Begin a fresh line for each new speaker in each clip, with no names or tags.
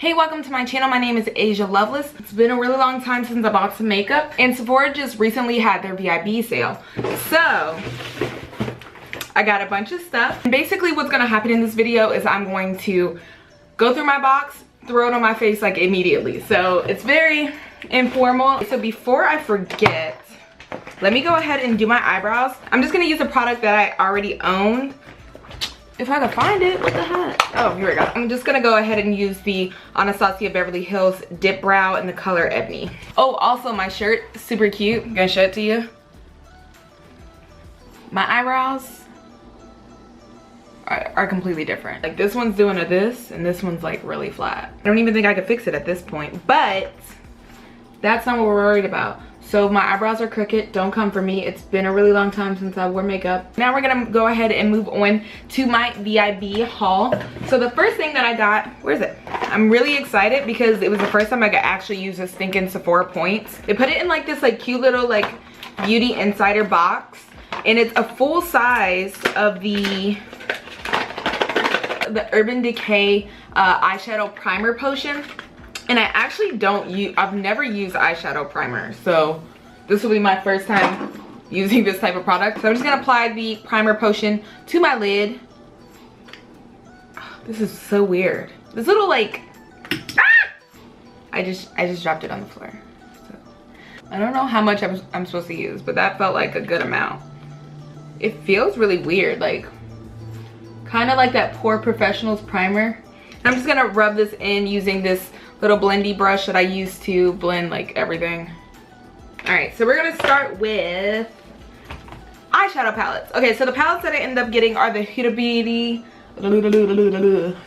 Hey, welcome to my channel. My name is Asia Loveless. It's been a really long time since I bought some makeup, and Sephora just recently had their VIB sale. So I got a bunch of stuff. And basically what's gonna happen in this video is I'm going to go through my box, throw it on my face like immediately. So it's very informal. So before I forget, let me go ahead and do my eyebrows. I'm just gonna use a product that I already own. If I can find it, what the heck? Oh, here we go. I'm just gonna go ahead and use the Anastasia Beverly Hills Dip Brow in the color Ebony. Oh, also my shirt, super cute. I'm gonna show it to you. My eyebrows are completely different. Like this one's doing a this, and this one's like really flat. I don't even think I could fix it at this point, but that's not what we're worried about. So my eyebrows are crooked, don't come for me. It's been a really long time since I wore makeup. Now we're gonna go ahead and move on to my VIB haul. So the first thing that I got, where is it? I'm really excited because it was the first time I could actually use this stinking Sephora points. They put it in like this like cute little like beauty insider box, and it's a full size of the Urban Decay eyeshadow primer potion. And I actually I've never used eyeshadow primer, so this will be my first time using this type of product. So I'm just gonna apply the primer potion to my lid. Oh, this is so weird. This little like, I just dropped it on the floor. So, I don't know how much I'm supposed to use, but that felt like a good amount. It feels really weird, like kind of like that Pore Professionals primer. I'm just gonna rub this in using this little blendy brush that I use to blend like everything. All right, so we're gonna start with eyeshadow palettes. Okay, so the palettes that I end up getting are the Huda Beauty,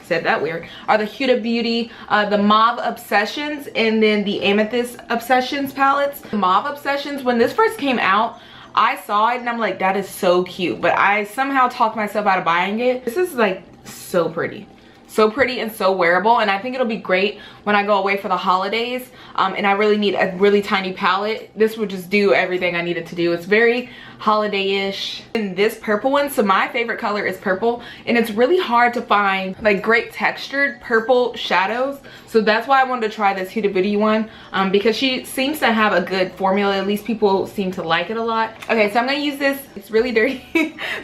said that weird, are the Huda Beauty, the Mauve Obsessions, and then the Amethyst Obsessions palettes. The Mauve Obsessions, when this first came out, I saw it and I'm like, that is so cute, but I somehow talked myself out of buying it. This is like so pretty. So pretty and so wearable, and I think it'll be great when I go away for the holidays, and I really need a really tiny palette. This would just do everything I need it to do. It's very holiday-ish. And this purple one, so my favorite color is purple, and it's really hard to find like great textured purple shadows, so that's why I wanted to try this Huda Beauty one, because she seems to have a good formula. At least people seem to like it a lot. Okay, so I'm gonna use this, it's really dirty,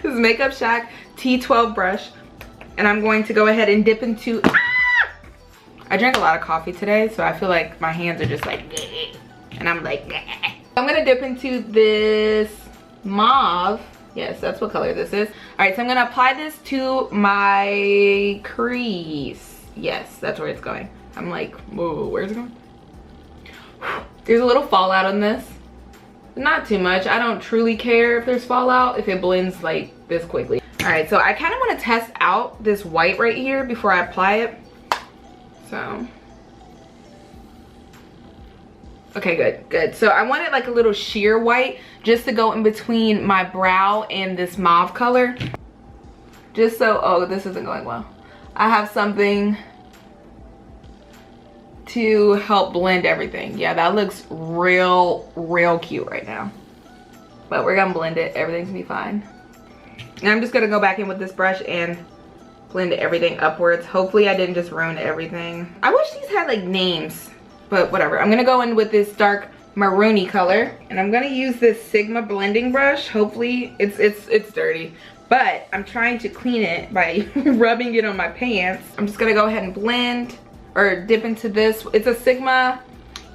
this is Makeup Shack T12 brush. And I'm going to go ahead and dip into, I drank a lot of coffee today, so I feel like my hands are just like, and I'm like, I'm gonna dip into this mauve. Yes, that's what color this is. All right, so I'm gonna apply this to my crease. Yes, that's where it's going. I'm like, whoa, where's it going? There's a little fallout on this. Not too much. I don't truly care if there's fallout, if it blends like this quickly. All right, so I kind of want to test out this white right here before I apply it. So, okay, good. So I wanted like a little sheer white just to go in between my brow and this mauve color. Just so, oh, this isn't going well. I have something to help blend everything. Yeah, that looks real cute right now. But we're gonna blend it, everything's gonna be fine. And I'm just gonna go back in with this brush and blend everything upwards. Hopefully I didn't just ruin everything. I wish these had like names, but whatever. I'm gonna go in with this dark maroony color, and I'm gonna use this Sigma blending brush. Hopefully it's dirty, but I'm trying to clean it by rubbing it on my pants. I'm just gonna go ahead and blend or dip into this. It's a Sigma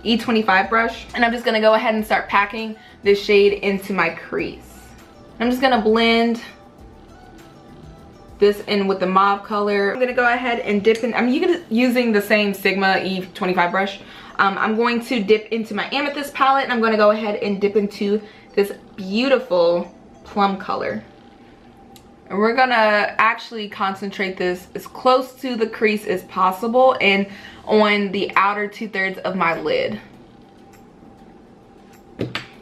E25 brush, and I'm just gonna go ahead and start packing this shade into my crease. I'm just gonna blend this in with the mauve color. I'm gonna go ahead and dip in, I'm using the same Sigma E25 brush. I'm going to dip into my Amethyst palette, and I'm gonna go ahead and dip into this beautiful plum color. And we're gonna actually concentrate this as close to the crease as possible and on the outer 2/3 of my lid.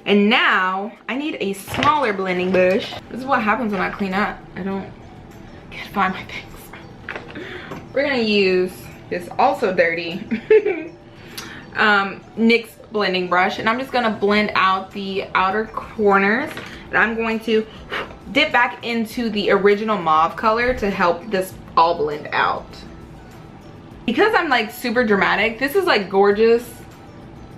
And now I need a smaller blending brush. This is what happens when I clean up. I can't find my things. We're gonna use this also dirty NYX blending brush, and I'm just gonna blend out the outer corners, and I'm going to dip back into the original mauve color to help this all blend out. Because I'm like super dramatic, this is like gorgeous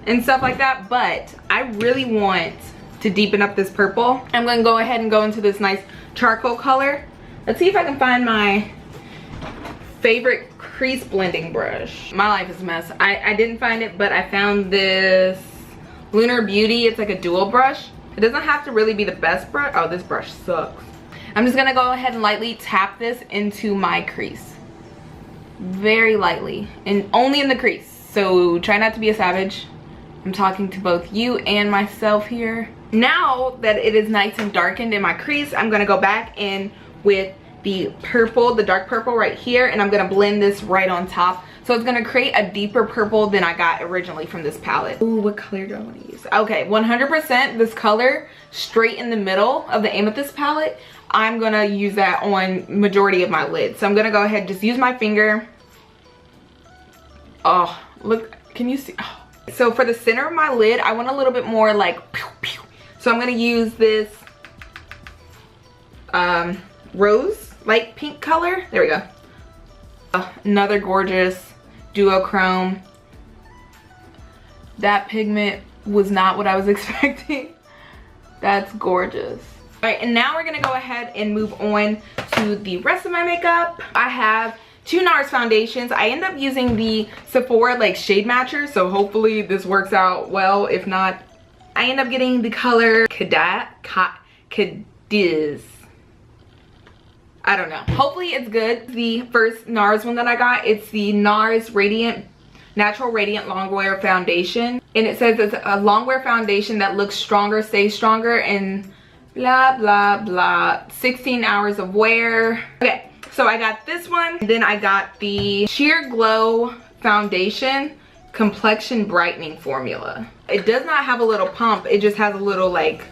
and stuff like that, but I really want to deepen up this purple. I'm gonna go ahead and go into this nice charcoal color. Let's see if I can find my favorite crease blending brush. My life is a mess. I didn't find it, but I found this Lunar Beauty. It's like a dual brush. It doesn't have to really be the best brush. Oh, this brush sucks. I'm just gonna go ahead and lightly tap this into my crease. Very lightly, and only in the crease. So try not to be a savage. I'm talking to both you and myself here. Now that it is nice and darkened in my crease, I'm gonna go back in with the purple, the dark purple right here, and I'm gonna blend this right on top. So it's gonna create a deeper purple than I got originally from this palette. Ooh, what color do I wanna use? Okay, 100% this color straight in the middle of the Amethyst palette, I'm gonna use that on majority of my lids. So I'm gonna go ahead and just use my finger. Oh, look, can you see? Oh. So for the center of my lid, I want a little bit more like pew, pew. So I'm gonna use this rose light pink color. There we go. Another gorgeous duochrome. That pigment was not what I was expecting. That's gorgeous. All right, and now we're gonna go ahead and move on to the rest of my makeup. I have two NARS foundations. I end up using the Sephora like shade matcher, so hopefully this works out well. If not, I end up getting the color Cadiz. I don't know. Hopefully it's good. The first NARS one that I got, it's the NARS Radiant Natural Radiant Longwear Foundation. And it says it's a longwear foundation that looks stronger, stays stronger, and blah, blah, blah. 16 hours of wear. Okay, so I got this one. And then I got the Sheer Glow Foundation Complexion Brightening Formula. It does not have a little pump. It just has a little like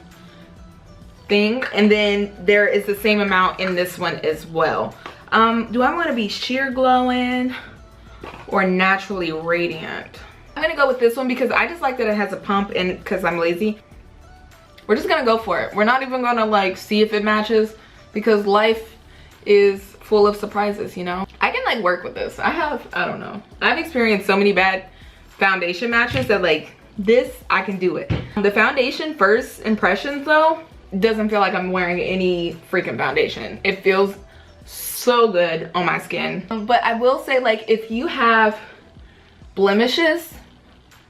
thing, and then there is the same amount in this one as well. Do I want to be sheer glowing or naturally radiant? I'm gonna go with this one because I just like that it has a pump, and because I'm lazy, we're just gonna go for it. We're not even gonna like see if it matches, because life is full of surprises, you know. I can like work with this. I don't know, I've experienced so many bad foundation matches that like this I can do it. The foundation first impressions though doesn't feel like I'm wearing any freaking foundation. It feels so good on my skin. But I will say, like, if you have blemishes,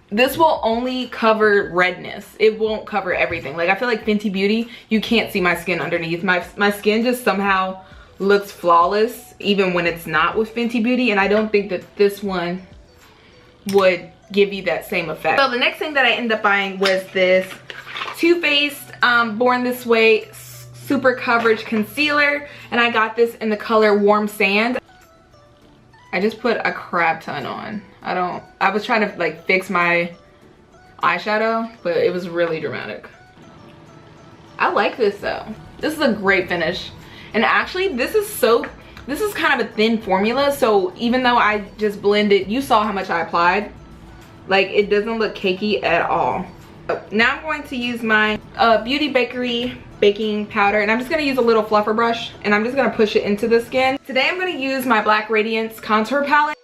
this will only cover redness. It won't cover everything. Like, I feel like Fenty Beauty, you can't see my skin underneath. My skin just somehow looks flawless even when it's not with Fenty Beauty, and I don't think that this one would give you that same effect. So the next thing that I ended up buying was this Too Faced Born This Way Super Coverage Concealer, and I got this in the color Warm Sand. I just put a crap ton on. I was trying to like fix my eyeshadow, but it was really dramatic. I like this though. This is a great finish. And actually this is kind of a thin formula, so even though I just blended, you saw how much I applied. Like, it doesn't look cakey at all. Now I'm going to use my Beauty Bakery baking powder, and I'm just going to use a little fluffer brush, and I'm just going to push it into the skin. Today I'm going to use my Black Radiance contour palette.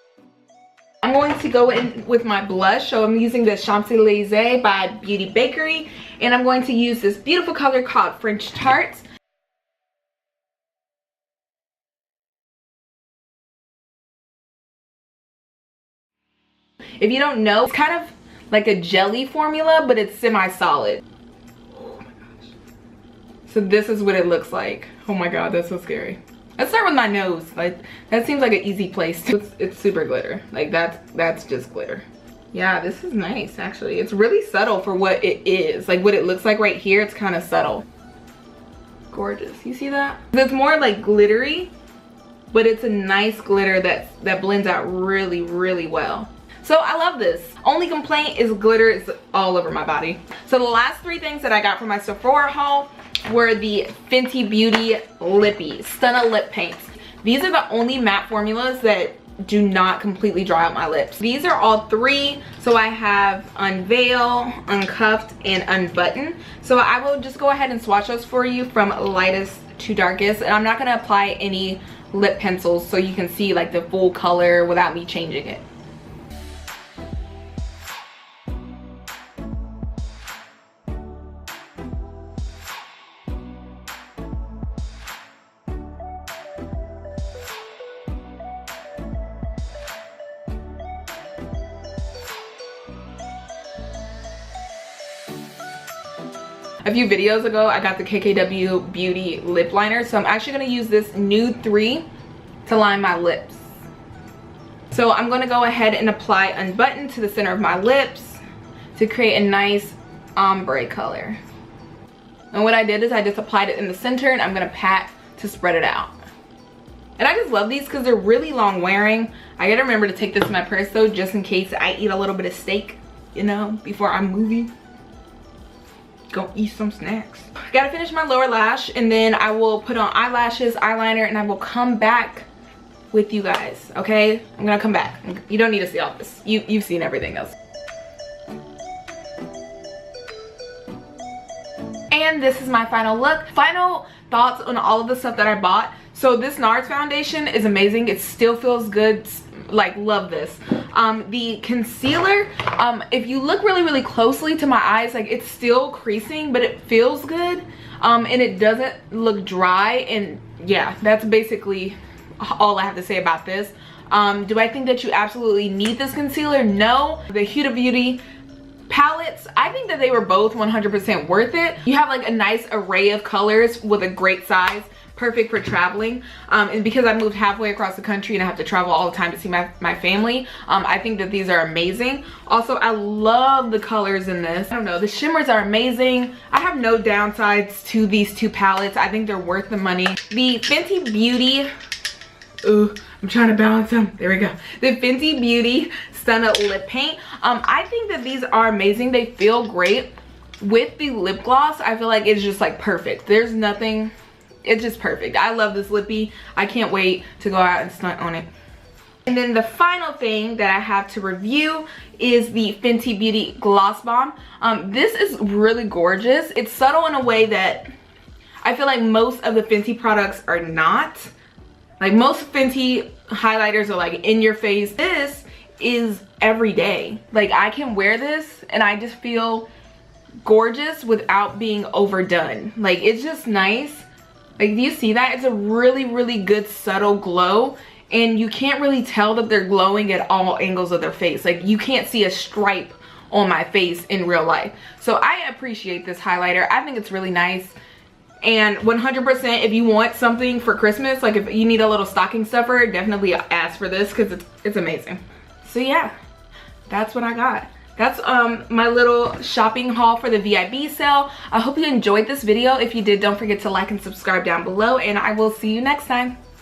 I'm going to go in with my blush, so I'm using the Champs-Élysées by Beauty Bakery, and I'm going to use this beautiful color called French Tart. If you don't know, it's kind of like a jelly formula, but it's semi-solid. Oh my gosh. So this is what it looks like. Oh my god, that's so scary. Let's start with my nose. Like, that seems like an easy place. It's super glitter. Like, that's just glitter. Yeah, this is nice actually. It's really subtle for what it is. Like, what it looks like right here, it's kind of subtle. Gorgeous. You see that? It's more like glittery, but it's a nice glitter that blends out really, really well. So I love this. Only complaint is glitter is all over my body. So the last three things that I got from my Sephora haul were the Fenty Beauty Lippy Stunna Lip Paints. These are the only matte formulas that do not completely dry out my lips. These are all three. So I have Unveil, Uncuffed, and Unbutton. So I will just go ahead and swatch those for you from lightest to darkest. And I'm not gonna apply any lip pencils so you can see like the full color without me changing it. A few videos ago, I got the KKW Beauty lip liner, so I'm actually going to use this Nude 3 to line my lips. So I'm going to go ahead and apply Unbutton to the center of my lips to create a nice ombre color. And what I did is I just applied it in the center, and I'm going to pat to spread it out. And I just love these because they're really long wearing. I got to remember to take this in my purse though, just in case I eat a little bit of steak, you know, before I'm moving. Go eat some snacks. Gotta finish my lower lash, and then I will put on eyelashes, eyeliner, and I will come back with you guys, okay? I'm gonna come back. You don't need to see all this. You've seen everything else. And this is my final look. Final thoughts on all of the stuff that I bought. So this NARS foundation is amazing. It still feels good. Like, love this. The concealer, if you look really closely to my eyes, like, it's still creasing, but it feels good, and it doesn't look dry. And yeah, that's basically all I have to say about this. Do I think that you absolutely need this concealer? No. The Huda Beauty palettes, I think that they were both 100% worth it. You have like a nice array of colors with a great size, perfect for traveling, and because I moved halfway across the country and I have to travel all the time to see my family, I think that these are amazing. Also, I love the colors in this. I don't know, the shimmers are amazing. I have no downsides to these two palettes. I think they're worth the money. The Fenty Beauty, ooh, I'm trying to balance them. There we go. The Fenty Beauty Stunna Lip Paint. I think that these are amazing. They feel great. With the lip gloss, I feel like it's just like perfect. There's nothing, it's just perfect. I love this lippy. I can't wait to go out and stunt on it. And then the final thing that I have to review is the Fenty Beauty Gloss Bomb. This is really gorgeous. It's subtle in a way that I feel like most of the Fenty products are not. Like, most Fenty highlighters are like in your face. This is everyday. Like, I can wear this and I just feel gorgeous without being overdone. Like, it's just nice. Like, do you see that? It's a really good subtle glow, and you can't really tell that they're glowing at all angles of their face. Like, you can't see a stripe on my face in real life. So I appreciate this highlighter. I think it's really nice. And 100%, if you want something for Christmas, like if you need a little stocking stuffer, definitely ask for this because it's amazing. So yeah, that's what I got. That's my little shopping haul for the VIB sale. I hope you enjoyed this video. If you did, don't forget to like and subscribe down below, and I will see you next time.